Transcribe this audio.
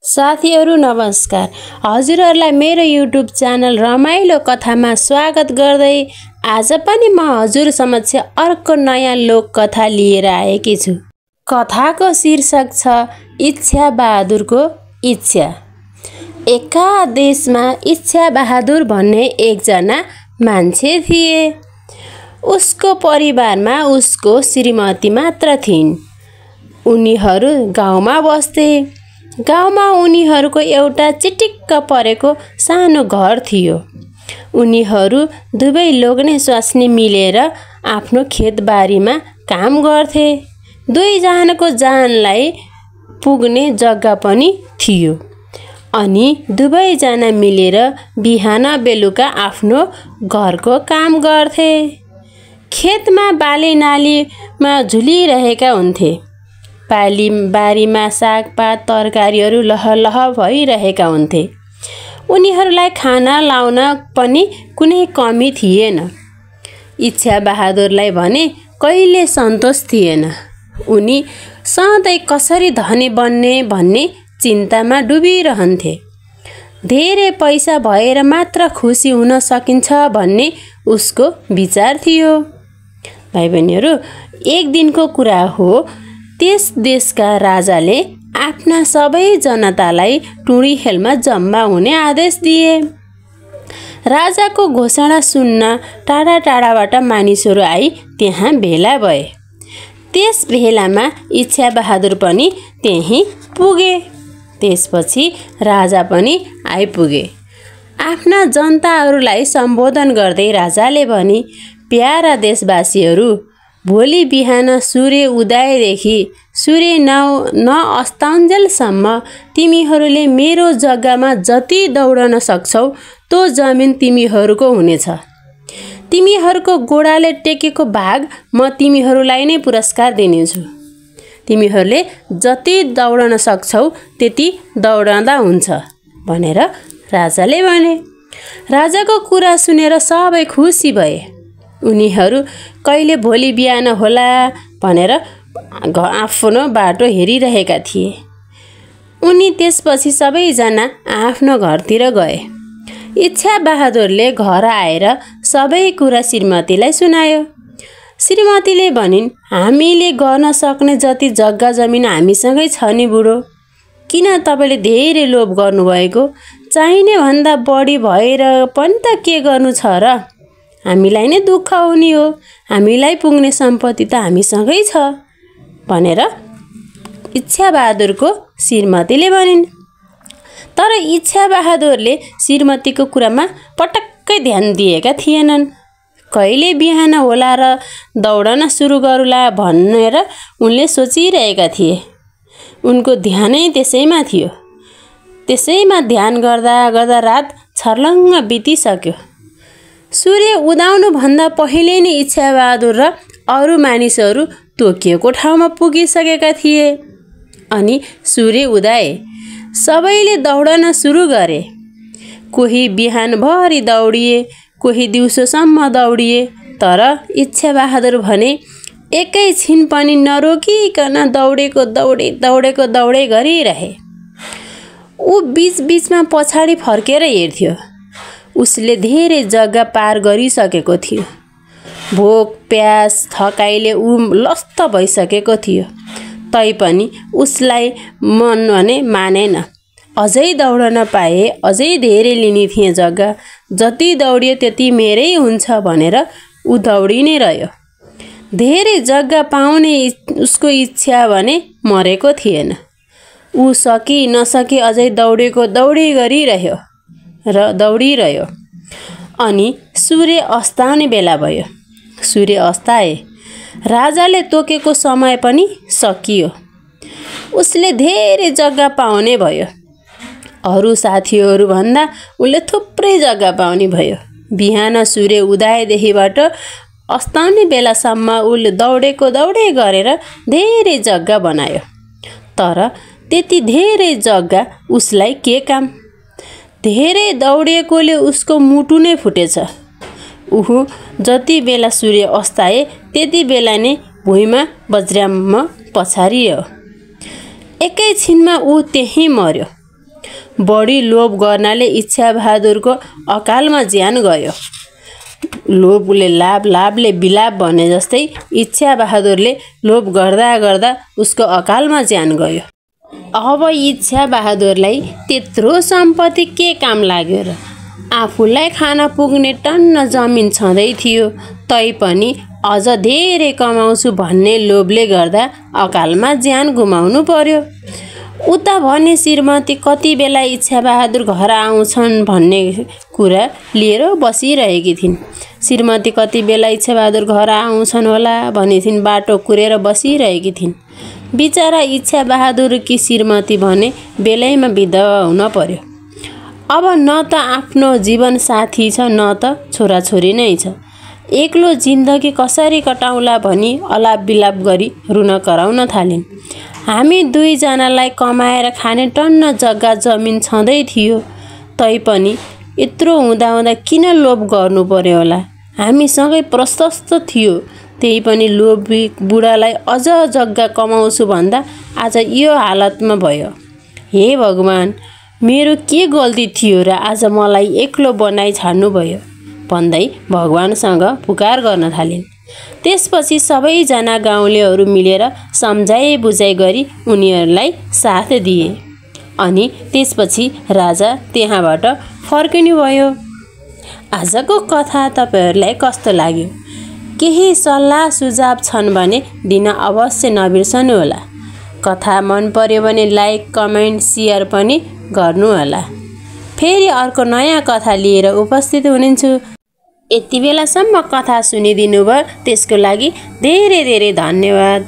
साथीहरु नमस्कार। हजुरहरुलाई मेरो युट्युब च्यानल रमाइलो कथामा स्वागत गर्दै आज पनि म हजुर समक्ष अर्को नयाँ लोक कथा लिएर आएकी छु। कथाको शीर्षक छ इच्छा बहादुरको इच्छा। एका देशमा इच्छा बहादुर भन्ने एकजना मान्छे थिए। उसको परिवारमा उसको श्रीमती मात्र थिइन्। उनीहरू गाउँमा बस्थे। गाउँमा उनीहरूको एउटा चिटिक्क परेको सानो घर थियो। उनीहरू दुवै लोग्ने स्वास्नी मिलेर आफ्नो खेतबारीमा काम गर्थे। दुईजनाको जानलाई पुग्ने जग्गा पनि थियो अनि दुवैजना मिलेर बिहान बेलुका आफ्नो घरको काम गर्थे। खेतमा बालीनालीमा झुलिरहेका हुन्थे। बारीमा सागपात तरकारीहरू लहलह भइरहेका हुन्थे। उनीहरूलाई खाना लाउन पनि कुनै कमी थिएन। इच्छा बहादुरलाई भने कहिले सन्तोष थिएन। उनी सधैँ कसरी धनी बन्ने भन्ने चिन्तामा डुबिरहन्थे। धेरै पैसा भएर मात्र खुसी हुन सकिन्छ भन्ने उसको विचार थियो। भाइ बहिनीहरू, एक दिनको कुरा हो। त्यस देशका राजाले आफ्ना सबै जनतालाई टुँडिखेलमा जम्मा हुने आदेश दिए। राजाको घोषणा सुन्न टाढा टाढाबाट मानिसहरू आई त्यहाँ भेला भए। त्यस भेलामा इच्छा बहादुर पनि त्यहीँ पुगे। त्यसपछि राजा पनि आइपुगे। आफ्ना जनताहरूलाई सम्बोधन गर्दै राजाले भने, प्यारा देशवासीहरू, भोलि बिहान सूर्य उदयदेखि सूर्य नअस्ताउन्जेलसम्म तिमीहरूले मेरो जग्गामा जति दौडन सक्छौ त्यो जमिन तिमीहरूको हुनेछ। तिमीहरूको गोडाले टेकेको भाग म तिमीहरूलाई नै पुरस्कार दिनेछु। तिमीहरूले जति दौडन सक्छौ त्यति दौडँदा हुन्छ भनेर राजाले भने। राजाको कुरा सुनेर सबै खुसी भए। उनीहरू कहिले भोलि बिहान होला भनेर आफ्नो बाटो हेरिरहेका थिए। उनी त्यसपछि सबैजना आफ्नो घरतिर गए। इच्छा बहादुरले घर आएर सबै कुरा श्रीमतीलाई सुनायो। श्रीमतीले भनिन्, हामीले गर्न सक्ने जति जग्गा जमिन हामीसँगै छ नि बुढो। किन तपाईँले धेरै लोभ गर्नुभएको? चाहिने भन्दा बढी भएर पनि त के गर्नु छ र? हामीलाई नै दुःख हुने हो। हामीलाई पुग्ने सम्पत्ति त हामीसँगै छ भनेर इच्छा बहादुरको श्रीमतीले भनिन्। तर इच्छा बहादुरले श्रीमतीको कुरामा पटक्कै ध्यान दिएका थिएनन्। कहिले बिहान होला र दौडन सुरु गरौँला भनेर उनले सोचिरहेका थिए। उनको ध्यानै त्यसैमा थियो। त्यसैमा ध्यान गर्दा गर्दा रात छर्लङ्ग बितिसक्यो। सूर्य उदाउनुभन्दा पहिले नै इच्छा बहादुर र अरू मानिसहरू तोकिएको ठाउँमा पुगिसकेका थिए। अनि सूर्य उदाए। सबैले दौडन सुरु गरे। कोही बिहानभरि दौडिए, कोही दिउँसोसम्म दौडिए। तर इच्छा बहादुर भने एकैछिन पनि नरोकिकन दौडेको गरिरहे। ऊ बीचबीचमा पछाडि फर्केर हेर्थ्यो। उसले धेरै जग्गा पार गरिसकेको थियो। भोक प्यास थकाइले ऊ लस्त भइसकेको थियो। तैपनि उसलाई मन भने मानेन। अझै दौडन पाए अझै धेरै लिने थिए जग्गा। जति दौडियो त्यति मेरै हुन्छ भनेर ऊ दौडी नै रह्यो। धेरै जग्गा पाउने उसको इच्छा भने मरेको थिएन। ऊ सकी नसकी अझै दौडिरह्यो। अनि सूर्य अस्ताउने बेला भयो। सूर्य अस्ताए। राजाले तोकेको समय पनि सकियो। उसले धेरै जग्गा पाउने भयो। अरू साथीहरू भन्दा उसले थुप्रै जग्गा पाउने भयो। बिहान सूर्य उदयदेखिबाट अस्ताउने बेलासम्म उसले दौडे गरेर धेरै जग्गा बनायो। तर त्यति धेरै जग्गा उसलाई के काम? धेरै दौडिएकोले उसको मुटु नै फुटेछ। ऊ जति बेला सूर्य अस्ताए त्यति बेला नै भुइँमा बज्र्याम पछारियो। एकैछिनमा ऊ त्यहीँ मर्यो। बढी लोभ गर्नाले इच्छाबहादुरको अकालमा ज्यान गयो। लोभले लाभले बिलाप भने जस्तै इच्छाबहादुरले लोभ गर्दा गर्दा उसको अकालमा ज्यान गयो। अब इच्छाबहादुरलाई त्यत्रो सम्पत्ति के काम लाग्यो र? आफूलाई खान पुग्ने टन्न जमिन छँदै थियो, तैपनि अझ धेरै कमाउँछु भन्ने लोभले गर्दा अकालमा ज्यान गुमाउनु पर्यो। उता भने श्रीमती कति बेला इच्छाबहादुर घर आउँछन् भन्ने कुरा लिएर बसिरहेकी थिइन्। श्रीमती कति बेला इच्छाबहादुर घर आउँछन् होला भनी थिइन्, बाटो कुरेर बसिरहेकी थिइन्। बिचरा इच्छाबहादुरकी श्रीमती भने बेलैमा विधवा हुन पर्यो। अब न त आफ्नो जीवन साथी छ न त छोराछोरी नै छ। एक्लो जिन्दगी कसरी कटाउला भनी अलाप बिलाप गरी रुन कराउन थालिन्। हामी दुईजनालाई कमाएर खाने टन्न जग्गा जमिन छँदै थियो, तैपनि यत्रो हुँदा किन लोभ गर्नु पर्यो होला? हामीसँगै प्रशस्त थियो, त्यही पनि लोभी बुढालाई अझ जग्गा कमाउँछु भन्दा आज यो हालतमा भयो। हे भगवान्, मेरो के गल्ती थियो र आज मलाई एक्लो बनाइ छाड्नुभयो भन्दै भगवानसँग पुकार गर्न थालिन्। त्यसपछि सबैजना गाउँलेहरू मिलेर सम्झाइ बुझाइ गरी उनीहरूलाई साथ दिए। अनि त्यसपछि राजा त्यहाँबाट फर्किनुभयो। आजको कथा तपाईहरूलाई कस्तो लाग्यो? केही सल्लाह सुझाव छन् भने दिन अवश्य नबिर्सनुहोला। कथा मन पर्यो भने लाइक, कमेन्ट, सेयर पनि गर्नुहोला। फेरि अर्को नयाँ कथा लिएर उपस्थित हुनेछु। यति बेलासम्म कथा सुनिदिनु भयो त्यसको लागि धेरै धेरै धन्यवाद।